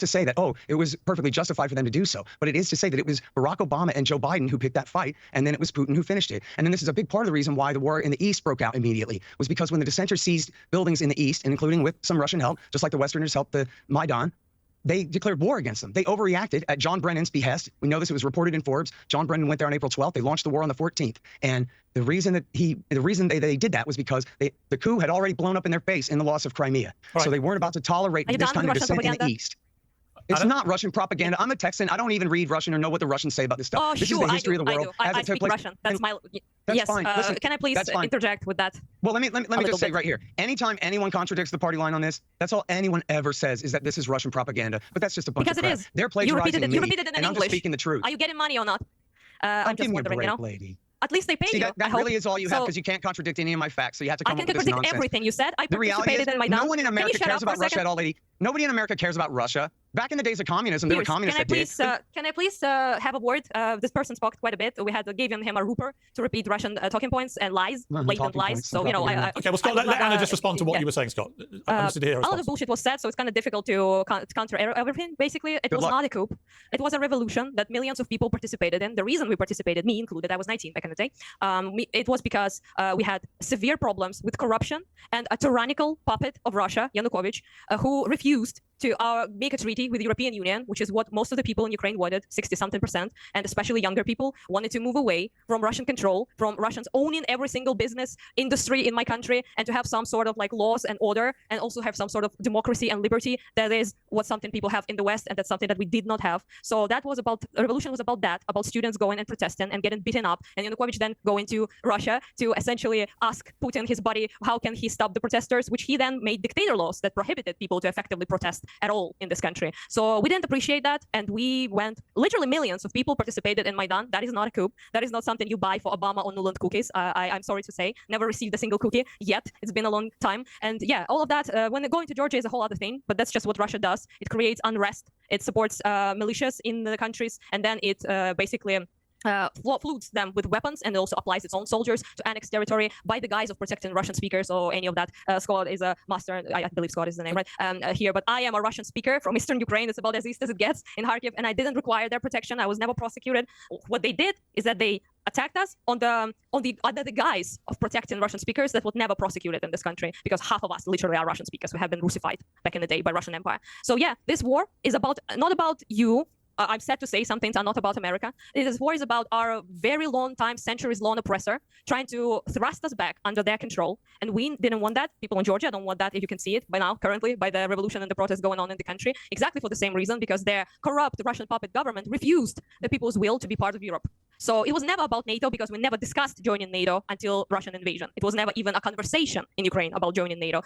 to say that, oh, it was perfectly justified for them to do so, but it is to say that it was Barack Obama and Joe Biden who picked that fight, and then it was Putin who finished it. And then this is a big part of the reason why the war in the East broke out immediately, was because when the dissenters seized buildings in the East, and including with some Russian help, just like the Westerners helped the Maidan, they declared war against them. They overreacted at John Brennan's behest. We know this, it was reported in Forbes. John Brennan went there on April 12th. They launched the war on the 14th. And the reason that they did that was because the coup had already blown up in their face in the loss of Crimea. Right. So they weren't about to tolerate this kind of dissent in the East. It's not Russian propaganda. I'm a Texan. I don't even read Russian or know what the Russians say about this stuff. Oh, this sure, is the history of the world. I speak Russian. That's my. That's yes. fine. Listen, can I please interject with that? Well, let me just say right here. Anytime anyone contradicts the party line on this, that's all anyone ever says is that this is Russian propaganda. But that's just a bunch of crap. Because it is. They're plagiarizing me, you repeated it in and I'm English. just speaking the truth. Are you getting money or not? I'm just wondering, break, you know. lady. At least they pay you. That really is all you have, because you can't contradict any of my facts. So you have to come up with this nonsense. I can contradict everything you said. I participated in my. No one in America cares about Russia at all, lady. Nobody in America cares about Russia. Back in the days of communism, there were communists that did. Can I please have a word? This person spoke quite a bit. We had given him a rooper to repeat Russian talking points and lies, blatant lies. So, you know, okay, well, Scott, let Anna just respond to what you were saying, Scott. I'm interested to hear a lot of bullshit was said, so it's kind of difficult to counter everything. Basically, it was not a coup. It was a revolution that millions of people participated in. The reason we participated, me included, I was 19 back in the day, it was because we had severe problems with corruption and a tyrannical puppet of Russia, Yanukovych, who refused to make a treaty with the European Union, which is what most of the people in Ukraine wanted, 60-something%, and especially younger people wanted to move away from Russian control, from Russians owning every single business industry in my country, and to have some sort of like laws and order, and also have some sort of democracy and liberty. That is what something people have in the West, and that's something that we did not have. So that was about, the revolution was about that, about students going and protesting and getting beaten up, and Yanukovych then going to Russia to essentially ask Putin, his buddy, how can he stop the protesters, which he then made dictator laws that prohibited people to effectively protest at all in this country. So we didn't appreciate that, and we went, literally millions of people participated in Maidan. That is not a coup. That is not something you buy for Obama or Nuland cookies. I'm sorry to say, never received a single cookie yet. It's been a long time. And yeah, all of that, when going to Georgia is a whole other thing, but that's just what Russia does. It creates unrest. It supports militias in the countries, and then it basically floods them with weapons, and also applies its own soldiers to annex territory by the guise of protecting Russian speakers or any of that. Scott is a master, I believe Scott is the name, right, here, but I am a Russian speaker from Eastern Ukraine. It's about as east as it gets in Kharkiv, and I didn't require their protection. I was never prosecuted. What they did is that they attacked us under the guise of protecting Russian speakers that were never prosecuted in this country, because half of us literally are Russian speakers. We have been Russified back in the day by Russian Empire. So yeah, this war is not about you. I'm sad to say some things are not about America. This war is about our very long time, centuries-long oppressor trying to thrust us back under their control. And we didn't want that. People in Georgia don't want that, if you can see it by now, currently, by the revolution and the protests going on in the country, exactly for the same reason, because their corrupt Russian puppet government refused the people's will to be part of Europe. So it was never about NATO, because we never discussed joining NATO until Russian invasion. It was never even a conversation in Ukraine about joining NATO.